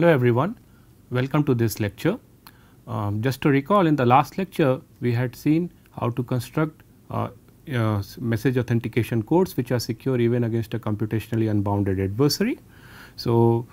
Hello everyone, welcome to this lecture. Just to recall, in the last lecture we had seen how to construct message authentication codes which are secure even against a computationally unbounded adversary. So,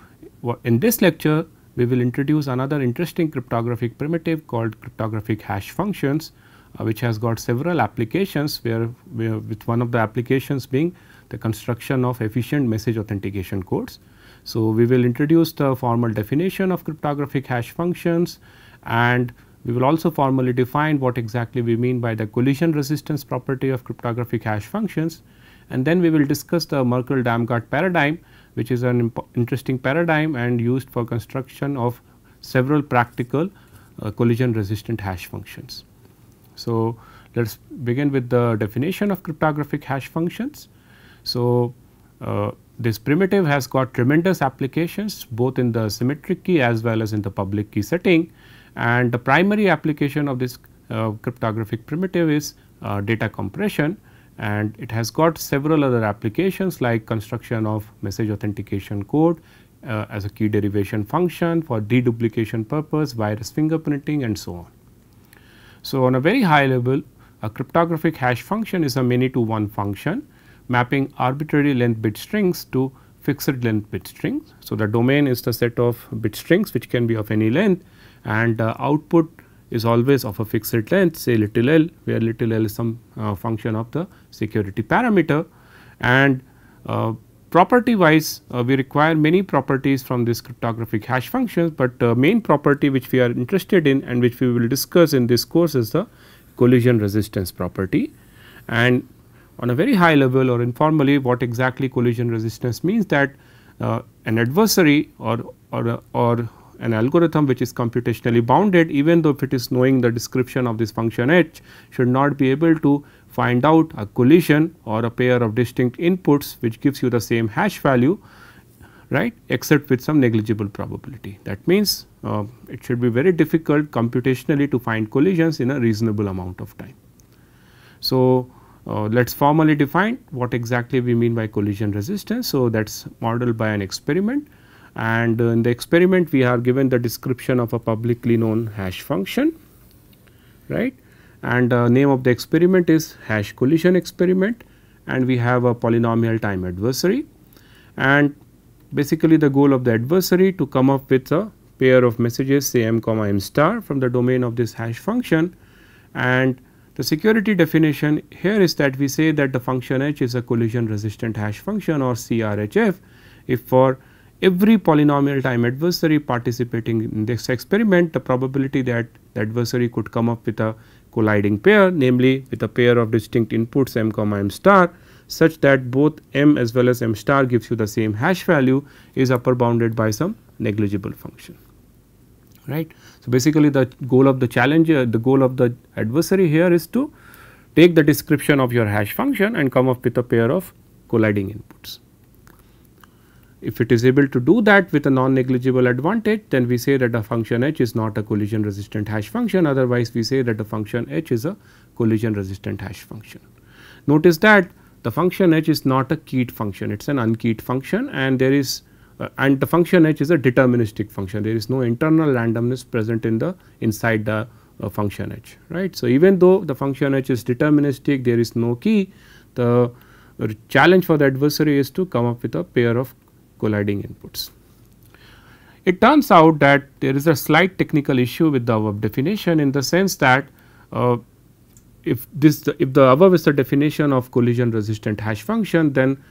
in this lecture we will introduce another interesting cryptographic primitive called cryptographic hash functions, which has got several applications where with one of the applications being the construction of efficient message authentication codes. So, we will introduce the formal definition of cryptographic hash functions, and we will also formally define what exactly we mean by the collision resistance property of cryptographic hash functions, and then we will discuss the Merkle-Damgard paradigm, which is an interesting paradigm and used for construction of several practical collision resistant hash functions. So, let us begin with the definition of cryptographic hash functions. So, this primitive has got tremendous applications both in the symmetric key as well as in the public key setting, and the primary application of this cryptographic primitive is data compression, and it has got several other applications like construction of message authentication code as a key derivation function for deduplication purpose, virus fingerprinting and so on. So, on a very high level, a cryptographic hash function is a many to one function mapping arbitrary length bit strings to fixed length bit strings. So, the domain is the set of bit strings which can be of any length, and the output is always of a fixed length, say little l, where little l is some function of the security parameter. And property wise we require many properties from this cryptographic hash functions, but main property which we are interested in and which we will discuss in this course is the collision resistance property. And on a very high level or informally, what exactly collision resistance means, that an adversary or an algorithm which is computationally bounded, even though if it is knowing the description of this function h, should not be able to find out a collision or a pair of distinct inputs which gives you the same hash value, right, except with some negligible probability. That means it should be very difficult computationally to find collisions in a reasonable amount of time. So, let us formally define what exactly we mean by collision resistance. So, that is modeled by an experiment, and in the experiment we are given the description of a publicly known hash function, right, and name of the experiment is hash collision experiment, and we have a polynomial time adversary, and basically the goal of the adversary to come up with a pair of messages, say m comma m star, from the domain of this hash function. And the security definition here is that we say that the function h is a collision resistant hash function or CRHF if for every polynomial time adversary participating in this experiment, the probability that the adversary could come up with a colliding pair, namely with a pair of distinct inputs m comma m star, such that both m as well as m star gives you the same hash value, is upper bounded by some negligible function. Right. So, basically the goal of the challenger, the goal of the adversary here is to take the description of your hash function and come up with a pair of colliding inputs. If it is able to do that with a non-negligible advantage, then we say that the function h is not a collision resistant hash function, otherwise we say that the function h is a collision resistant hash function. Notice that the function h is not a keyed function, it is an unkeyed function, and there is and the function h is a deterministic function. There is no internal randomness present in the inside the function h, right. So, even though the function h is deterministic, there is no key, the challenge for the adversary is to come up with a pair of colliding inputs. It turns out that there is a slight technical issue with the above definition, in the sense that if the above is the definition of collision resistant hash function, then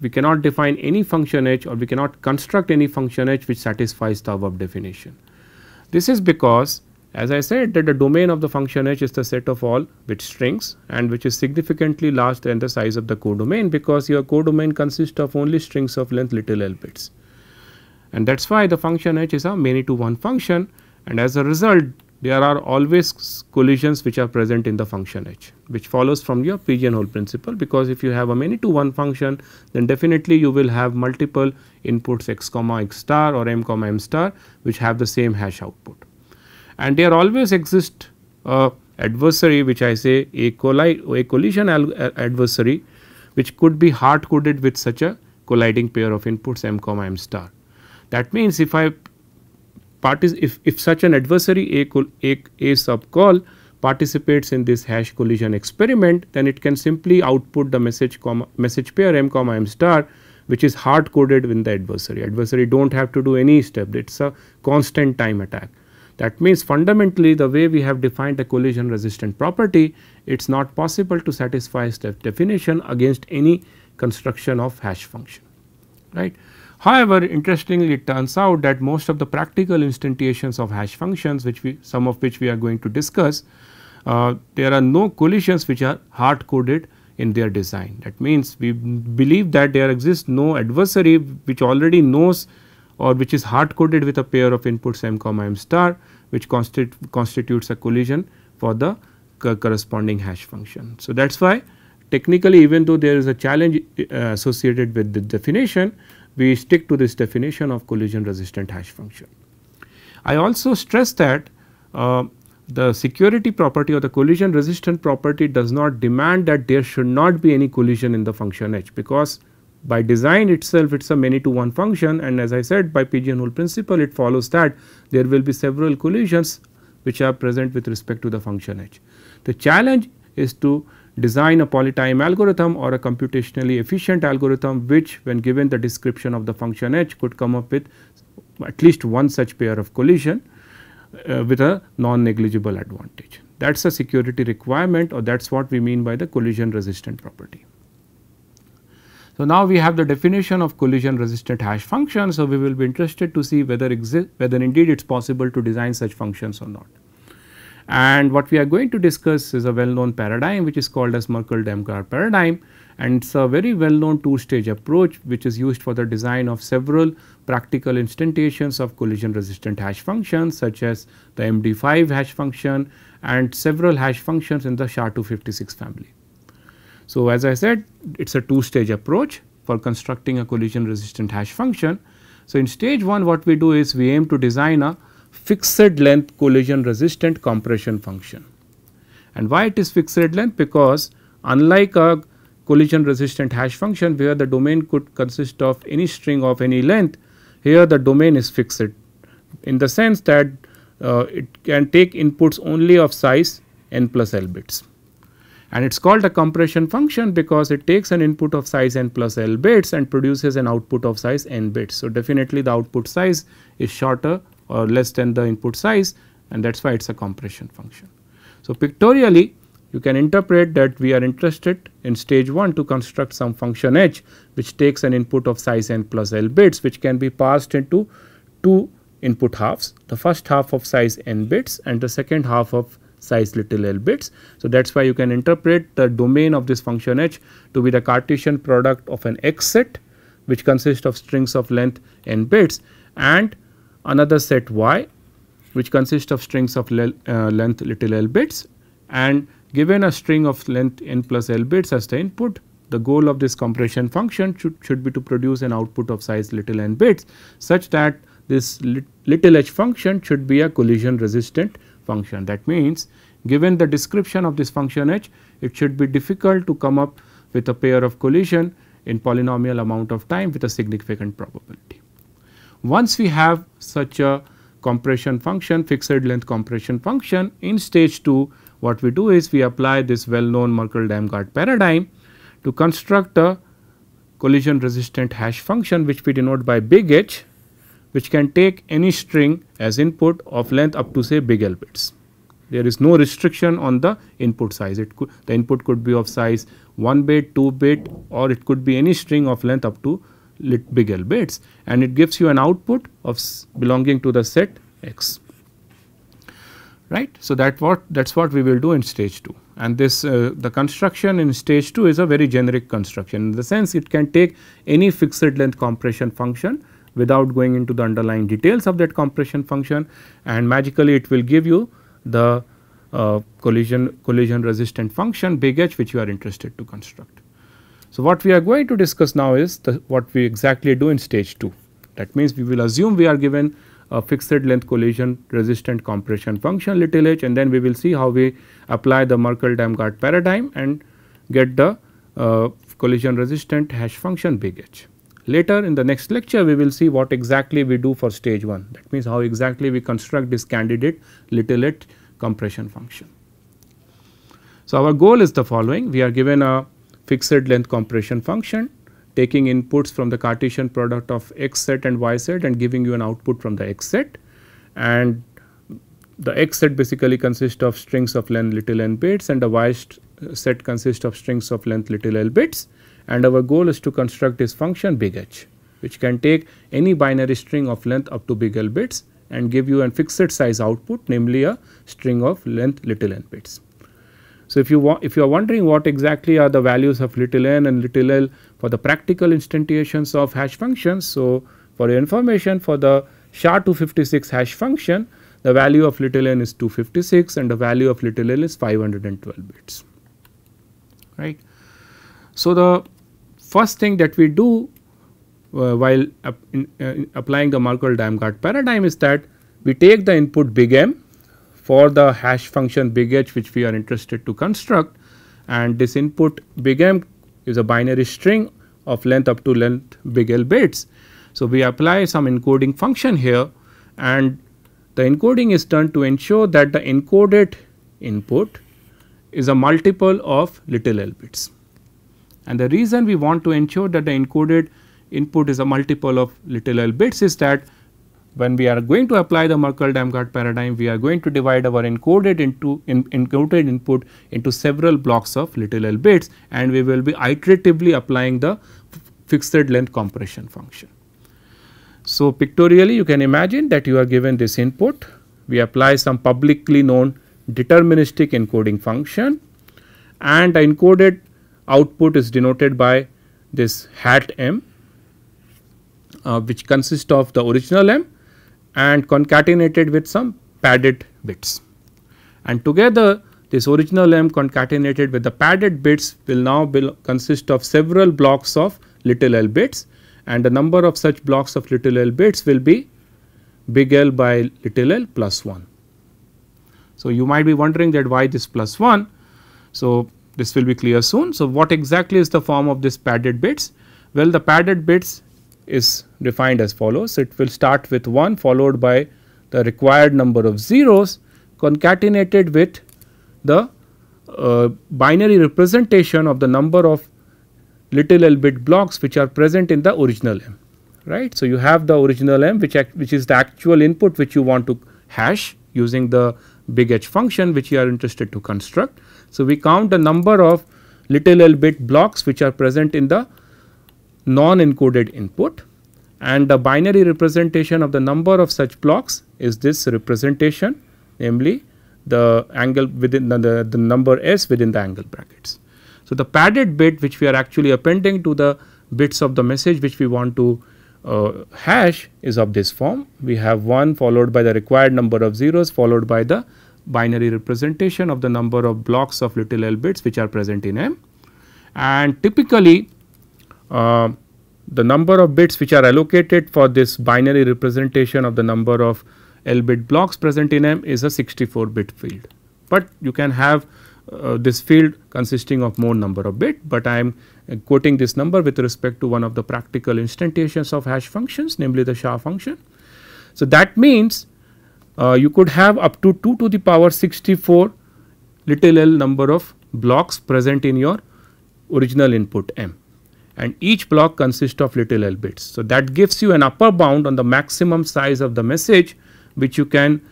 we cannot define any function h, or we cannot construct any function h which satisfies the above definition. This is because, as I said, that the domain of the function h is the set of all bit strings, and which is significantly larger than the size of the codomain, because your codomain consists of only strings of length little l bits, and that is why the function h is a many to one function, and as a result there are always collisions which are present in the function h, which follows from your pigeonhole principle, because if you have a many to one function, then definitely you will have multiple inputs x comma x star or m comma m star which have the same hash output. And there always exists a adversary which I say a collision adversary which could be hard coded with such a colliding pair of inputs m comma m star. That means if I if such an adversary A sub call participates in this hash collision experiment, then it can simply output the message pair m star, which is hard coded with the adversary. Adversary do not have to do any step, it is a constant time attack. That means fundamentally the way we have defined a collision resistant property, it is not possible to satisfy step definition against any construction of hash function, right. However, interestingly it turns out that most of the practical instantiations of hash functions, some of which we are going to discuss, there are no collisions which are hard coded in their design. That means we believe that there exists no adversary which already knows or which is hard coded with a pair of inputs m star, which constitutes a collision for the corresponding hash function. So, that is why technically even though there is a challenge associated with the definition, we stick to this definition of collision resistant hash function. I also stress that the security property or the collision resistant property does not demand that there should not be any collision in the function h, because by design itself it is a many to one function, and as I said by pigeonhole principle it follows that there will be several collisions which are present with respect to the function h. The challenge is to design a polytime algorithm or a computationally efficient algorithm which, when given the description of the function h, could come up with at least one such pair of collision with a non-negligible advantage. That is a security requirement, or that is what we mean by the collision resistant property. So, now we have the definition of collision resistant hash function. So, we will be interested to see whether indeed it is possible to design such functions or not. And what we are going to discuss is a well known paradigm which is called as Merkle-Damgard paradigm, and it is a very well known two stage approach which is used for the design of several practical instantiations of collision resistant hash functions such as the MD5 hash function and several hash functions in the SHA-256 family. So, as I said, it is a two stage approach for constructing a collision resistant hash function. So, in stage 1 what we do is we aim to design a fixed length collision resistant compression function. And why it is fixed length? Because unlike a collision resistant hash function where the domain could consist of any string of any length, here the domain is fixed in the sense that it can take inputs only of size n plus l bits. And it is called a compression function because it takes an input of size n plus l bits and produces an output of size n bits. So, definitely the output size is shorter or less than the input size, and that is why it is a compression function. So, pictorially you can interpret that we are interested in stage 1 to construct some function h which takes an input of size n plus l bits, which can be passed into two input halves, the first half of size n bits and the second half of size little l bits. So, that is why you can interpret the domain of this function h to be the Cartesian product of an x set which consists of strings of length n bits and another set y which consists of strings of length little l bits, and given a string of length n plus l bits as the input, the goal of this compression function should be to produce an output of size little n bits such that this little h function should be a collision resistant function. That means, given the description of this function h, it should be difficult to come up with a pair of collision in polynomial amount of time with a significant probability. Once we have such a compression function, fixed length compression function, in stage 2 what we do is we apply this well known Merkle-Damgard paradigm to construct a collision resistant hash function which we denote by big H, which can take any string as input of length up to say big L bits. There is no restriction on the input size. The input could be of size 1 bit, 2 bit, or it could be any string of length up to big L bits, and it gives you an output of belonging to the set X. Right. So, that is what we will do in stage 2, and this the construction in stage 2 is a very generic construction in the sense it can take any fixed length compression function without going into the underlying details of that compression function, and magically it will give you the collision resistant function big H which you are interested to construct. So, what we are going to discuss now is what we exactly do in stage 2. That means, we will assume we are given a fixed length collision resistant compression function little h, and then we will see how we apply the Merkle-Damgard paradigm and get the collision resistant hash function big H. later in the next lecture we will see what exactly we do for stage 1, that means how exactly we construct this candidate little h compression function. So, our goal is the following: we are given a fixed length compression function taking inputs from the Cartesian product of x set and y set and giving you an output from the x set, and the x set basically consists of strings of length little n bits and the y set consists of strings of length little l bits, and our goal is to construct this function big H, which can take any binary string of length up to big L bits and give you a fixed size output, namely a string of length little n bits. So, if you are wondering what exactly are the values of little n and little l for the practical instantiations of hash functions, so for your information, for the SHA-256 hash function, the value of little n is 256 and the value of little l is 512 bits, right. So, the first thing that we do while applying the Merkle-Damgard paradigm is that we take the input big M for the hash function big H which we are interested to construct, and this input big M is a binary string of length up to length big L bits. So, we apply some encoding function here, and the encoding is done to ensure that the encoded input is a multiple of little l bits. And the reason we want to ensure that the encoded input is a multiple of little l bits is that when we are going to apply the Merkle-Damgard paradigm, we are going to divide our encoded input into several blocks of little l bits, and we will be iteratively applying the fixed length compression function. So, pictorially you can imagine that you are given this input, we apply some publicly known deterministic encoding function, and the encoded output is denoted by this hat m, which consists of the original m and concatenated with some padded bits, and together this original m concatenated with the padded bits will now consist of several blocks of little l bits, and the number of such blocks of little l bits will be big L by little l plus 1. So, you might be wondering that why this plus 1. So, this will be clear soon. So, what exactly is the form of this padded bits? Well, the padded bits is defined as follows. It will start with 1 followed by the required number of zeros concatenated with the binary representation of the number of little l bit blocks which are present in the original m, right. So, you have the original m which is the actual input which you want to hash using the big H function which you are interested to construct. So, we count the number of little l bit blocks which are present in the non-encoded input, and the binary representation of the number of such blocks is this representation, namely the angle within the number s within the angle brackets. So, the padded bit which we are actually appending to the bits of the message which we want to hash is of this form. We have 1 followed by the required number of zeros followed by the binary representation of the number of blocks of little l bits which are present in M, and typically the number of bits which are allocated for this binary representation of the number of L bit blocks present in M is a 64 bit field, but you can have this field consisting of more number of bit, but I am quoting this number with respect to one of the practical instantiations of hash functions, namely the SHA function. So, that means you could have up to 2 to the power 64 little l number of blocks present in your original input M, and each block consists of little l bits. So, that gives you an upper bound on the maximum size of the message which you can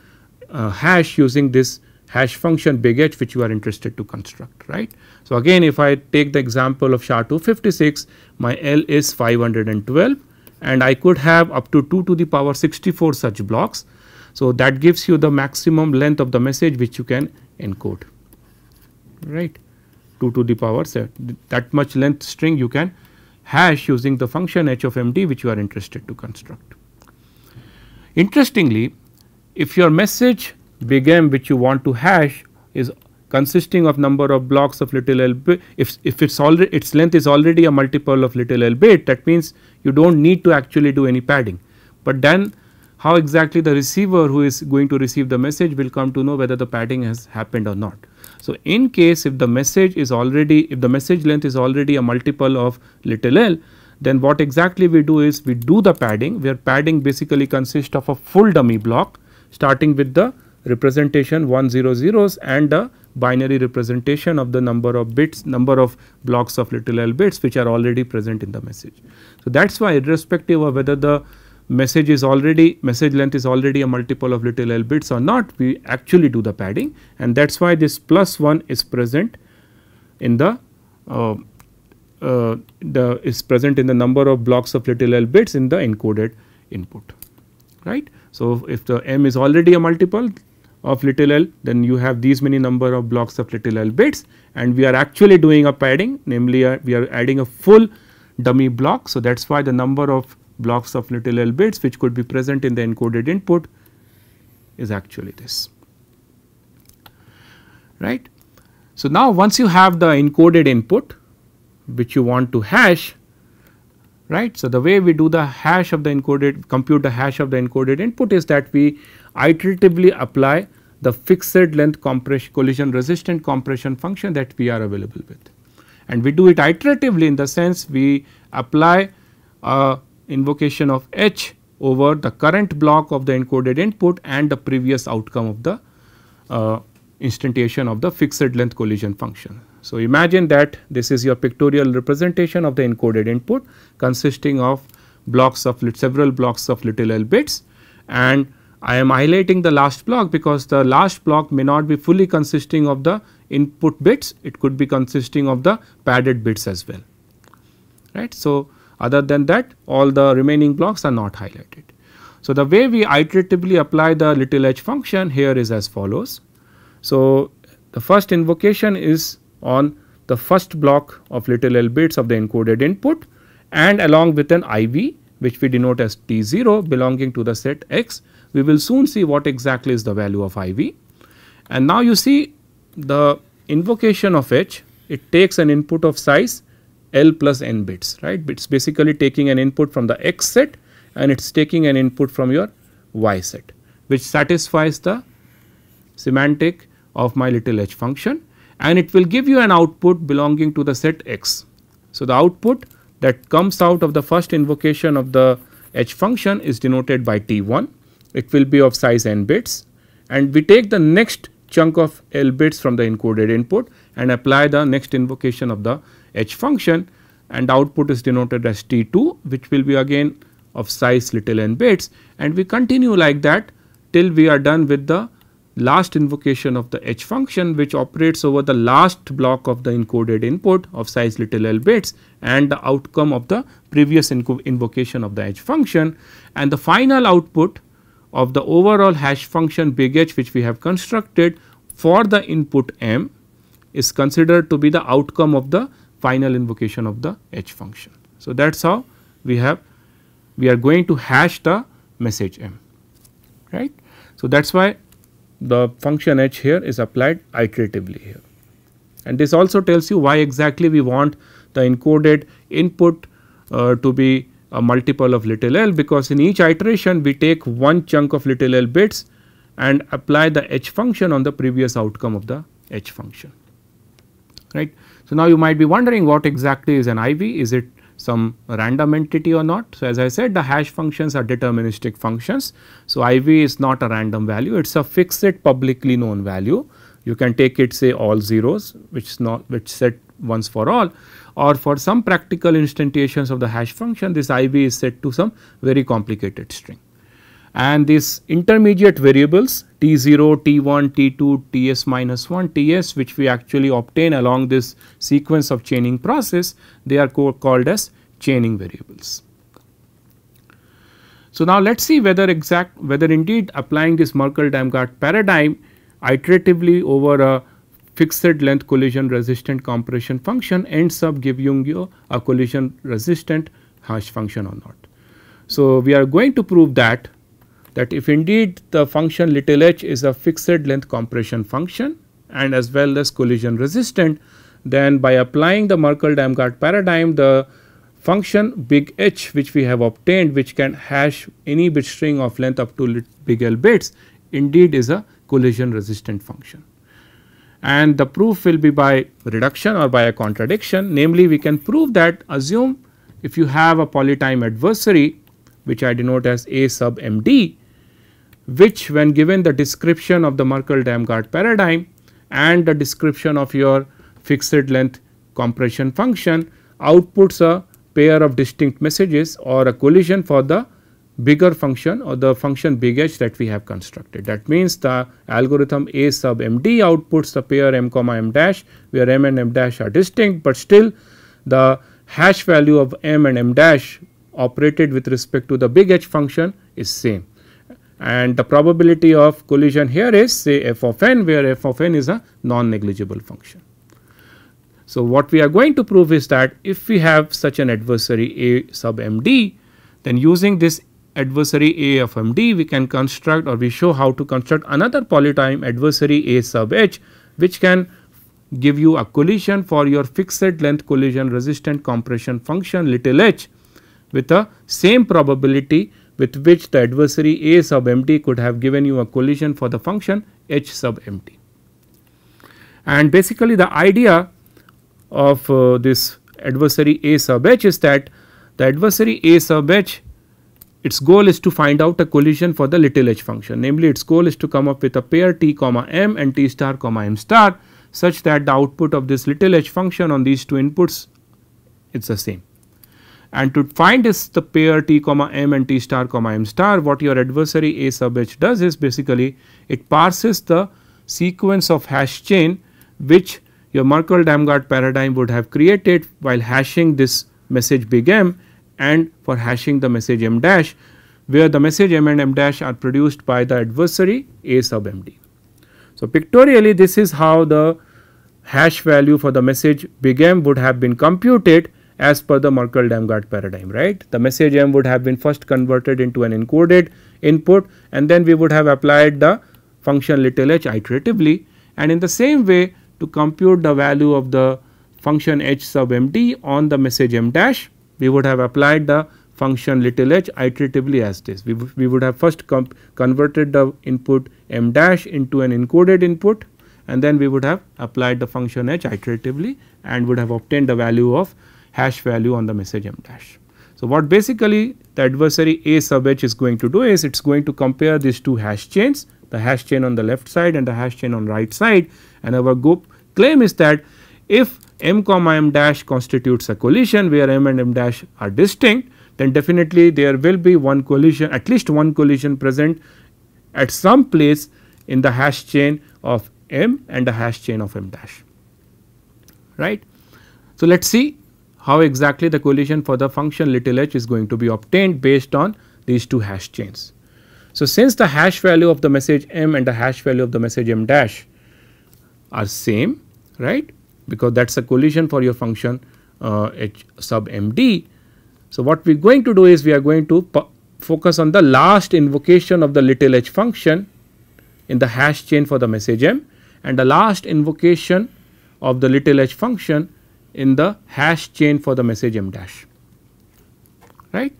hash using this hash function big H which you are interested to construct, right. So, again if I take the example of SHA-256, my L is 512 and I could have up to 2 to the power 64 such blocks. So, that gives you the maximum length of the message which you can encode, right. 2 to the power that much length string you can hash using the function h of md which you are interested to construct. Interestingly, if your message big M which you want to hash is consisting of number of blocks of little l bit, if its length is already a multiple of little l bit, that means you do not need to actually do any padding, but then how exactly the receiver who is going to receive the message will come to know whether the padding has happened or not. So, in case if the message length is already a multiple of little l, then what exactly we do is we do the padding, where padding basically consists of a full dummy block starting with the representation 1 0 zeros and the binary representation of the number of bits, number of blocks of little l bits which are already present in the message. So, that is why irrespective of whether the message length is already a multiple of little l bits or not, we actually do the padding, and that is why this +1 is present in the number of blocks of little l bits in the encoded input, right. So, if the m is already a multiple of little l, then you have these many number of blocks of little l bits, and we are actually doing a padding, namely we are adding a full dummy block. So, that is why the number of blocks of little l bits which could be present in the encoded input is actually this, right. So, now once you have the encoded input which you want to hash, right. So, the way we do the hash of the encoded, compute the hash of the encoded input is that we iteratively apply the fixed length compression collision resistant compression function that we are available with, and we do it iteratively in the sense we apply a invocation of h over the current block of the encoded input and the previous outcome of the instantiation of the fixed length collision function. So, imagine that this is your pictorial representation of the encoded input consisting of blocks of several blocks of little l bits, and I am highlighting the last block because the last block may not be fully consisting of the input bits, it could be consisting of the padded bits as well, right. So, other than that all the remaining blocks are not highlighted. So, the way we iteratively apply the little h function here is as follows. So, the first invocation is on the first block of little l bits of the encoded input and along with an IV which we denote as T0 belonging to the set X. We will soon see what exactly is the value of IV. And now you see the invocation of H, it takes an input of size L plus n bits, right. It is basically taking an input from the X set and it is taking an input from your Y set, which satisfies the semantic of my little h function, and it will give you an output belonging to the set X. So, the output that comes out of the first invocation of the h function is denoted by T1, it will be of size n bits, and we take the next chunk of L bits from the encoded input and apply the next invocation of the h function, and the output is denoted as T2 which will be again of size little n bits, and we continue like that till we are done with the last invocation of the h function which operates over the last block of the encoded input of size little l bits and the outcome of the previous invocation of the h function, and the final output of the overall hash function big H which we have constructed for the input m is considered to be the outcome of the final invocation of the h function. So, that is how we are going to hash the message m, right. So, that is why the function h here is applied iteratively here, and this also tells you why exactly we want the encoded input to be a multiple of little l, because in each iteration we take one chunk of little l bits and apply the h function on the previous outcome of the h function, right. So, now you might be wondering what exactly is an IV, is it some random entity or not. So, as I said, the hash functions are deterministic functions. So, IV is not a random value, it is a fixed publicly known value. You can take it say all zeros which set once for all, or for some practical instantiations of the hash function this IV is set to some very complicated string. And these intermediate variables T0, T1, T2, Ts minus 1, Ts which we actually obtain along this sequence of chaining process, they are called as chaining variables. So, now let us see whether indeed applying this Merkle-Damgard paradigm iteratively over a fixed length collision resistant compression function ends up giving you a collision resistant hash function or not. So, we are going to prove that if indeed the function little h is a fixed length compression function and as well as collision resistant, then by applying the Merkle-Damgard paradigm the function big H which we have obtained which can hash any bit string of length up to big L bits indeed is a collision resistant function. And the proof will be by reduction or by a contradiction, namely we can prove that assume if you have a polytime adversary, which I denote as A sub MD, which when given the description of the Merkle-Damgard paradigm and the description of your fixed length compression function outputs a pair of distinct messages or a collision for the bigger function or the function big H that we have constructed. That means the algorithm A sub MD outputs the pair m comma m dash, where m and m dash are distinct, but still the hash value of m and m dash operated with respect to the big H function is same, and the probability of collision here is say f of n, where f of n is a non-negligible function. So, what we are going to prove is that if we have such an adversary A sub MD, then using this adversary A of MD, we can construct, or we show how to construct another polytime adversary A sub H, which can give you a collision for your fixed length collision resistant compression function little h with the same probability with which the adversary A sub MD could have given you a collision for the function H sub MD. And basically the idea of this adversary A sub H is that the adversary A sub H, its goal is to find out a collision for the little h function, namely its goal is to come up with a pair t comma m and t star comma m star such that the output of this little h function on these two inputs is the same. And to find this the pair t comma m and t star comma m star, what your adversary A sub H does is basically it parses the sequence of hash chain which your Merkle-Damgard paradigm would have created while hashing this message big M and for hashing the message m dash, where the message m and m dash are produced by the adversary A sub MD. So, pictorially this is how the hash value for the message big M would have been computed as per the Merkle-Damgard paradigm, right. The message m would have been first converted into an encoded input, and then we would have applied the function little h iteratively, and in the same way to compute the value of the function h sub MD on the message m dash, we would have applied the function little h iteratively as this. We would have first converted the input m dash into an encoded input, and then we would have applied the function h iteratively and would have obtained the value of hash value on the message m dash. So, what basically the adversary A sub H is going to do is it is going to compare these two hash chains, the hash chain on the left side and the hash chain on right side, and our claim is that if m comma m dash constitutes a collision where m and m dash are distinct, then definitely there will be one collision, at least one collision present at some place in the hash chain of m and the hash chain of m dash, right. So, let us see how exactly the collision for the function little h is going to be obtained based on these two hash chains. So, since the hash value of the message m and the hash value of the message m dash are same, right, because that is a collision for your function h sub MD. So, what we are going to do is we are going to focus on the last invocation of the little h function in the hash chain for the message m and the last invocation of the little h function in the hash chain for the message m dash, right.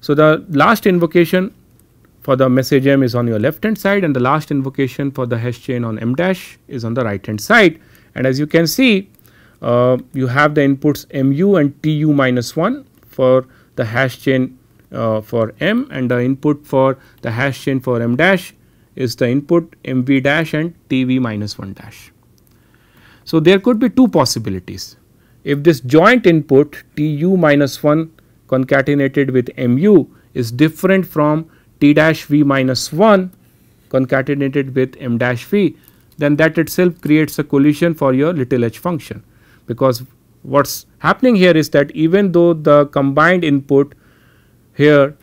So, the last invocation for the message m is on your left hand side and the last invocation for the hash chain on m dash is on the right hand side, and as you can see you have the inputs mu and tu minus 1 for the hash chain for m, and the input for the hash chain for m dash is the input mv dash and tv minus 1 dash. So, there could be two possibilities. If this joint input tu minus 1 concatenated with mu is different from t dash v minus 1 concatenated with m dash v, then that itself creates a collision for your little h function, because what is happening here is that even though the combined input here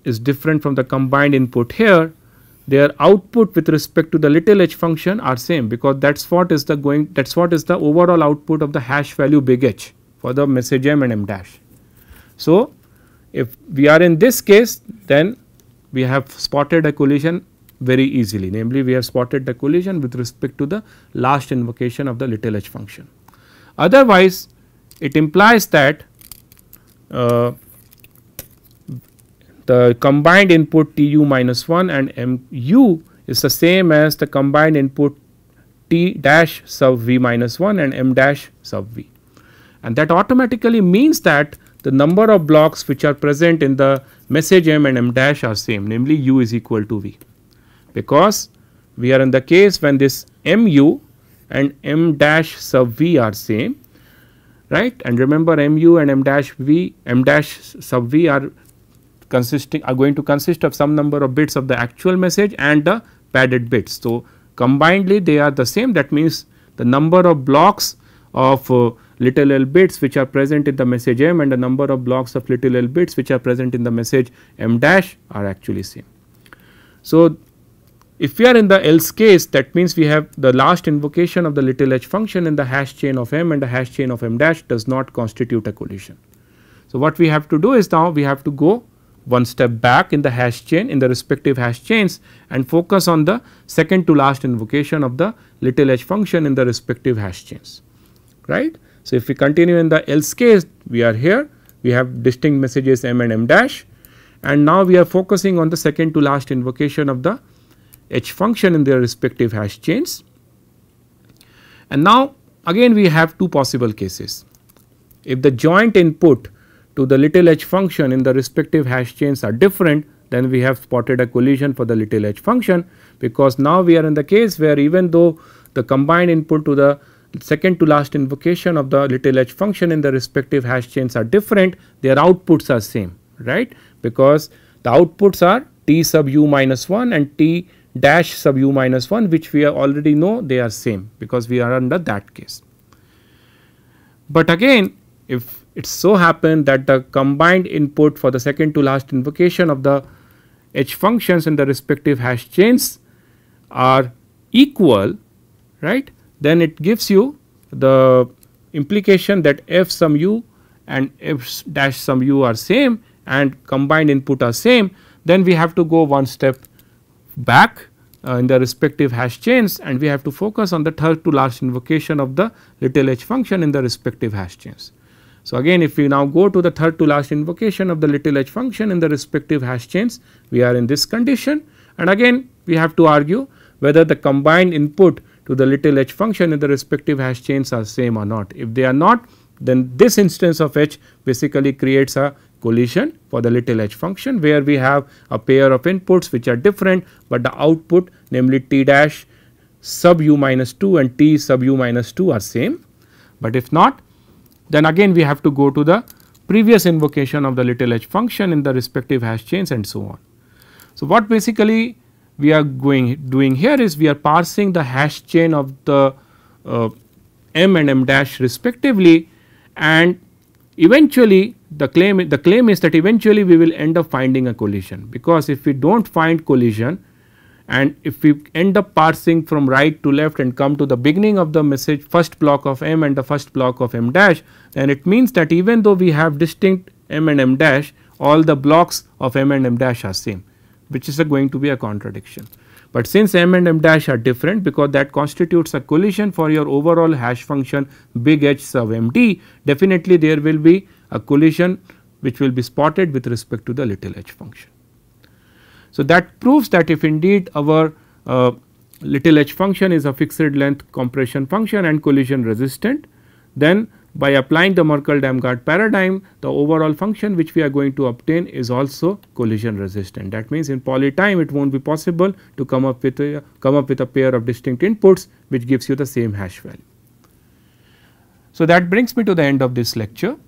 is different from the combined input here, their output with respect to the little h function are same, because that is what is the overall output of the hash value big H for the message m and m dash. So, if we are in this case, then we have spotted a collision very easily, namely we have spotted the collision with respect to the last invocation of the little h function. Otherwise, it implies that the combined input tu minus 1 and mu is the same as the combined input t dash sub v minus 1 and m dash sub v. and that automatically means that the number of blocks which are present in the message M and M dash are same, namely u is equal to v, because we are in the case when this mu and M dash sub v are same, right. And remember, mu and M dash sub v are going to consist of some number of bits of the actual message and the padded bits. So, combinedly they are the same. That means the number of blocks of little l bits which are present in the message M and the number of blocks of little l bits which are present in the message M dash are actually same. So, if we are in the else case, that means we have the last invocation of the little h function in the hash chain of M and the hash chain of M dash does not constitute a collision. So, what we have to do is now we have to go one step back in the hash chain, in the respective hash chains, and focus on the second to last invocation of the little h function in the respective hash chains, right. So, if we continue in the else case, we are here, we have distinct messages M and M dash, and now we are focusing on the second to last invocation of the h function in their respective hash chains. And now again we have two possible cases. If the joint input to the little h function in the respective hash chains are different, then we have spotted a collision for the little h function, because now we are in the case where even though the combined input to the second to last invocation of the little h function in the respective hash chains are different, their outputs are same, right, because the outputs are t sub u minus 1 and t dash sub u minus 1, which we already know they are same because we are under that case. But again, if it so happen that the combined input for the second to last invocation of the h functions in the respective hash chains are equal, right, then it gives you the implication that f sum u and f dash sum u are same and combined input are same. Then we have to go one step back in the respective hash chains, and we have to focus on the third to last invocation of the little h function in the respective hash chains. So, again if we now go to the third to last invocation of the little h function in the respective hash chains, we are in this condition, and again we have to argue whether the combined input to the little h function in the respective hash chains are same or not. If they are not, then this instance of h basically creates a collision for the little h function, where we have a pair of inputs which are different, but the output, namely t dash sub u minus 2 and t sub u minus 2 are same. But if not, then again we have to go to the previous invocation of the little h function in the respective hash chains and so on. So, what basically we are doing here is we are parsing the hash chain of the M and M dash respectively, and eventually the claim is that eventually we will end up finding a collision, because if we do not find collision and if we end up parsing from right to left and come to the beginning of the message first block of M and the first block of M dash, then it means that even though we have distinct M and M dash, all the blocks of M and M dash are same, which is going to be a contradiction. But since M and M dash are different, because that constitutes a collision for your overall hash function big H sub M d, definitely there will be a collision which will be spotted with respect to the little h function. So, that proves that if indeed our little h function is a fixed length compression function and collision resistant, then by applying the Merkle-Damgard paradigm, the overall function which we are going to obtain is also collision resistant. That means in poly time it will not be possible to come up with a pair of distinct inputs which gives you the same hash value. So, that brings me to the end of this lecture.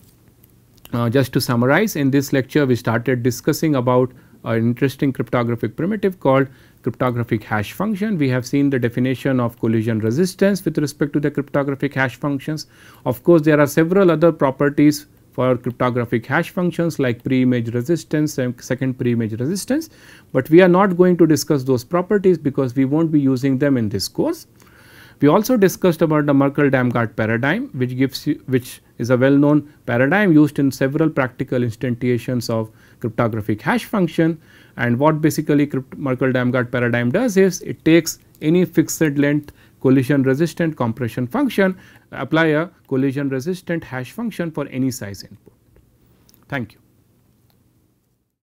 Just to summarize, in this lecture we started discussing about an interesting cryptographic primitive called cryptographic hash function. We have seen the definition of collision resistance with respect to the cryptographic hash functions. Of course, there are several other properties for cryptographic hash functions like pre-image resistance and second pre-image resistance, but we are not going to discuss those properties because we will not be using them in this course. We also discussed about the Merkle-Damgard paradigm, which is a well known paradigm used in several practical instantiations of cryptographic hash function, and what basically Merkle-Damgard paradigm does is it takes any fixed length collision resistant compression function, apply a collision resistant hash function for any size input. Thank you.